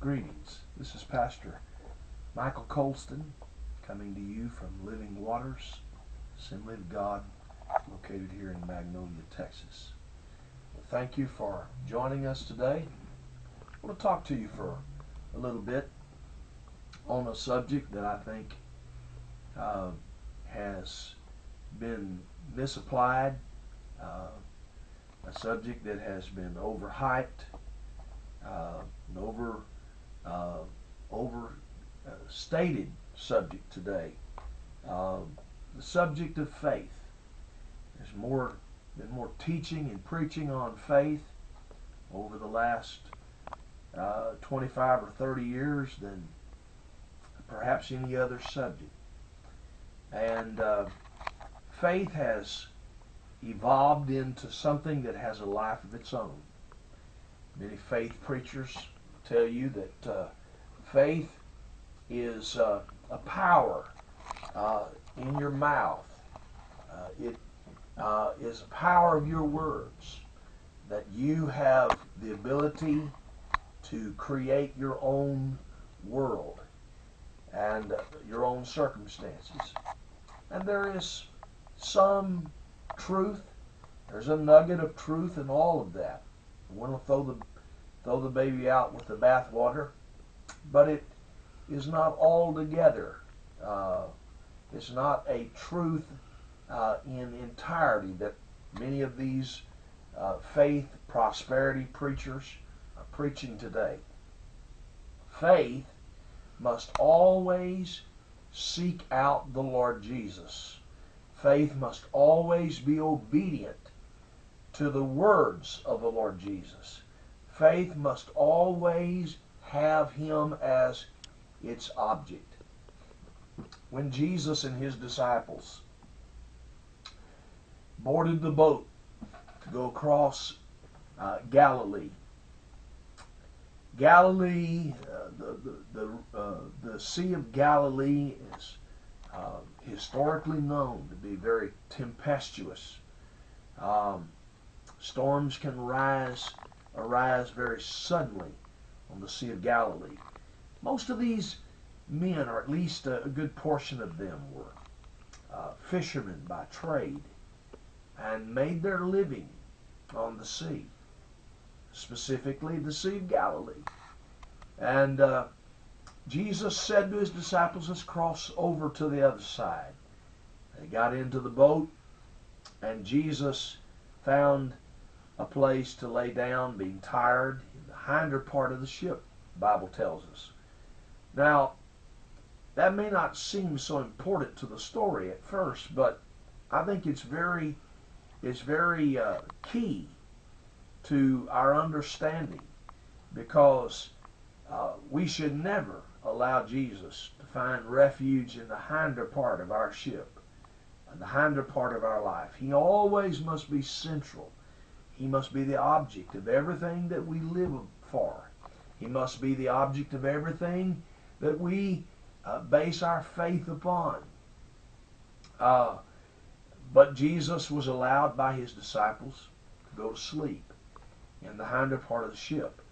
Greetings. This is Pastor Michael Colston coming to you from Living Waters, Assembly of God, located here in Magnolia, Texas. Well, thank you for joining us today. I want to talk to you for a little bit on a subject that I think has been misapplied, a subject that has been overhyped, an overstated subject today. The subject of faith. There's been more teaching and preaching on faith over the last 25 or 30 years than perhaps any other subject. And faith has evolved into something that has a life of its own. Many faith preachers tell you that faith is a power in your mouth. It is a power of your words, that you have the ability to create your own world and your own circumstances. And there is some truth. There's a nugget of truth in all of that. I want to throw the baby out with the bathwater, but it is not altogether. It's not a truth in entirety that many of these faith prosperity preachers are preaching today. Faith must always seek out the Lord Jesus. Faith must always be obedient to the words of the Lord Jesus. Faith must always have Him as its object. When Jesus and His disciples boarded the boat to go across Galilee, the Sea of Galilee is historically known to be very tempestuous. Storms can arise very suddenly on the Sea of Galilee. Most of these men, or at least a good portion of them, were fishermen by trade and made their living on the sea, specifically the Sea of Galilee. And Jesus said to His disciples, let's cross over to the other side. They got into the boat, and Jesus found a place to lay down, being tired, in the hinder part of the ship, the Bible tells us. Now, that may not seem so important to the story at first, but I think it's very key to our understanding, because we should never allow Jesus to find refuge in the hinder part of our ship, the hinder part of our life. He always must be central. He must be the object of everything that we live for. He must be the object of everything that we base our faith upon. But Jesus was allowed by His disciples to go to sleep in the hinder part of the ship.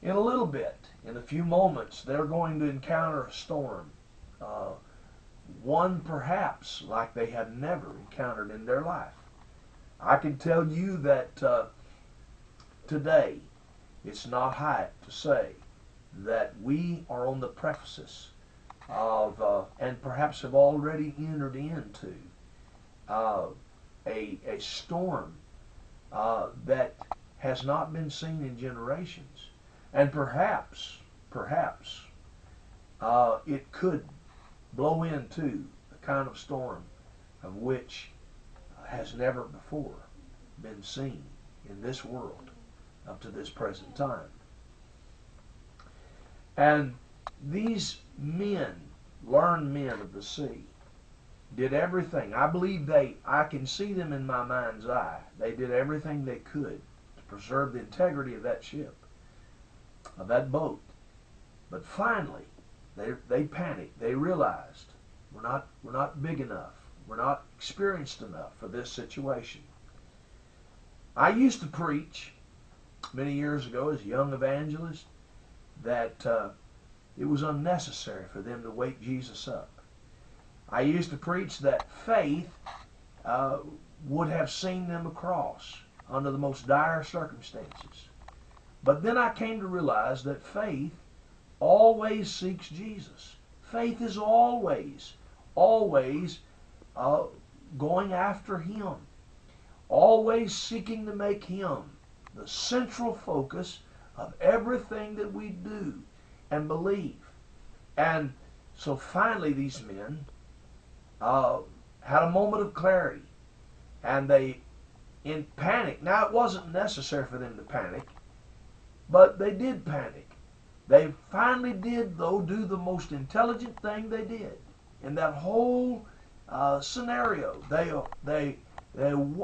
In a little bit, in a few moments, they're going to encounter a storm. One perhaps like they had never encountered in their life. I can tell you that today it's not hype to say that we are on the precipice of, and perhaps have already entered into a storm that has not been seen in generations. And perhaps it could blow into a kind of storm of which has never before been seen in this world up to this present time. And these men, learned men of the sea, did everything. I believe I can see them in my mind's eye. They did everything they could to preserve the integrity of that ship, of that boat. But finally, they panicked. They realized we're not big enough. We're not experienced enough for this situation. I used to preach many years ago as a young evangelist that it was unnecessary for them to wake Jesus up. I used to preach that faith would have seen them across under the most dire circumstances. But then I came to realize that faith always seeks Jesus. Faith is always going after Him, always seeking to make Him the central focus of everything that we do and believe. And so finally these men had a moment of clarity, and they, in panic, now it wasn't necessary for them to panic, but they did panic. They finally did, though, do the most intelligent thing they did in that whole scenario. They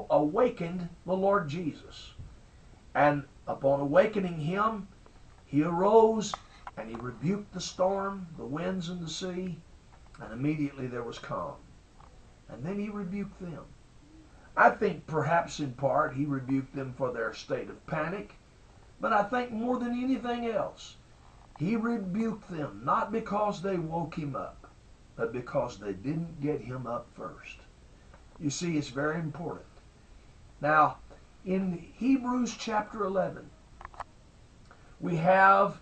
awakened the Lord Jesus, and upon awakening Him, He arose and He rebuked the storm, the winds and the sea, and immediately there was calm. And then He rebuked them. I think perhaps in part He rebuked them for their state of panic, but I think more than anything else, He rebuked them not because they woke Him up, but because they didn't get Him up first. You see, it's very important. Now, in Hebrews chapter 11, we have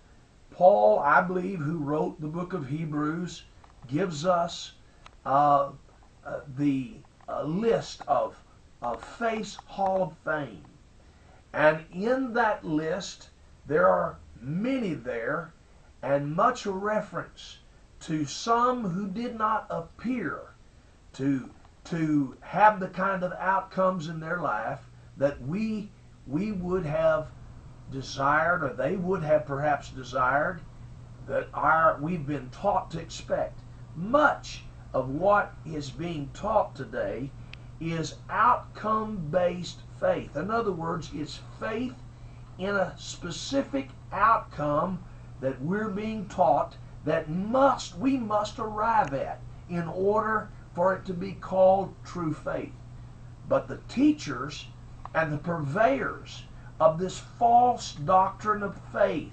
Paul, I believe, who wrote the book of Hebrews, gives us the list of Faith's Hall of Fame. And in that list, there are many there, and much reference to some who did not appear to have the kind of outcomes in their life that we would have desired, or they would have perhaps desired, that we've been taught to expect. Much of what is being taught today is outcome-based faith. In other words, it's faith in a specific outcome that we're being taught that we must arrive at in order for it to be called true faith. But the teachers and the purveyors of this false doctrine of faith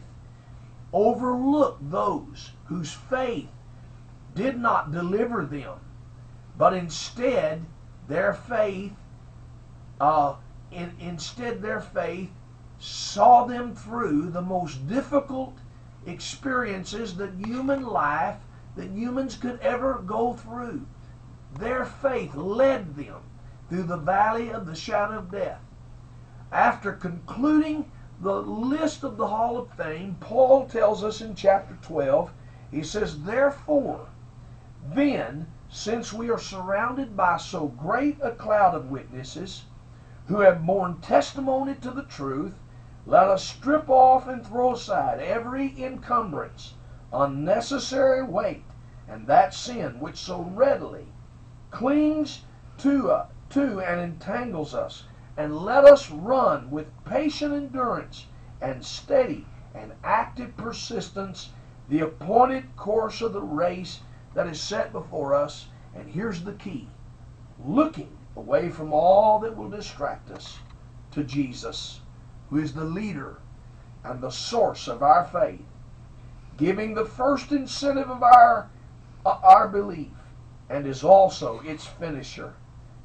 overlook those whose faith did not deliver them, but instead their faith saw them through the most difficult experiences that humans could ever go through. Their faith led them through the valley of the shadow of death. After concluding the list of the Hall of Fame, Paul tells us in chapter 12, he says, "Therefore, then, since we are surrounded by so great a cloud of witnesses who have borne testimony to the truth, let us strip off and throw aside every encumbrance, unnecessary weight, and that sin which so readily clings to and entangles us, and let us run with patient endurance and steady and active persistence the appointed course of the race that is set before us." And here's the key: looking away from all that will distract us to Jesus, who is the leader and the source of our faith, giving the first incentive of our belief, and is also its finisher,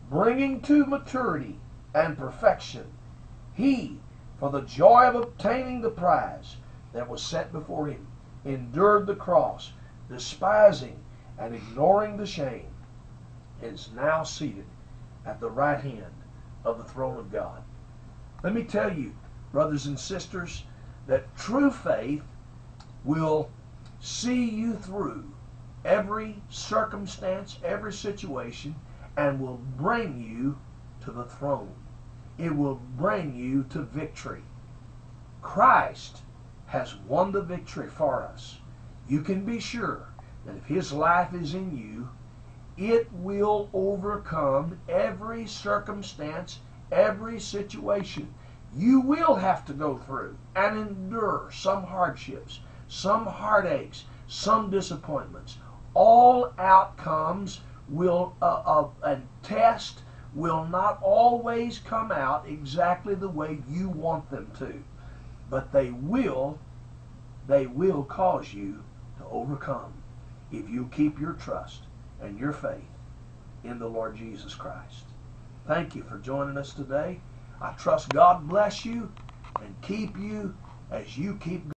bringing to maturity and perfection. He, for the joy of obtaining the prize that was set before him, endured the cross, despising and ignoring the shame, and is now seated at the right hand of the throne of God. Let me tell you, brothers and sisters, that true faith will see you through every circumstance, every situation, and will bring you to the throne. It will bring you to victory. Christ has won the victory for us. You can be sure that if His life is in you, it will overcome every circumstance, every situation. You will have to go through and endure some hardships, some heartaches, some disappointments. All outcomes of a test will not always come out exactly the way you want them to, but they will they will cause you to overcome if you keep your trust and your faith in the Lord Jesus Christ. Thank you for joining us today. I trust God bless you and keep you as you keep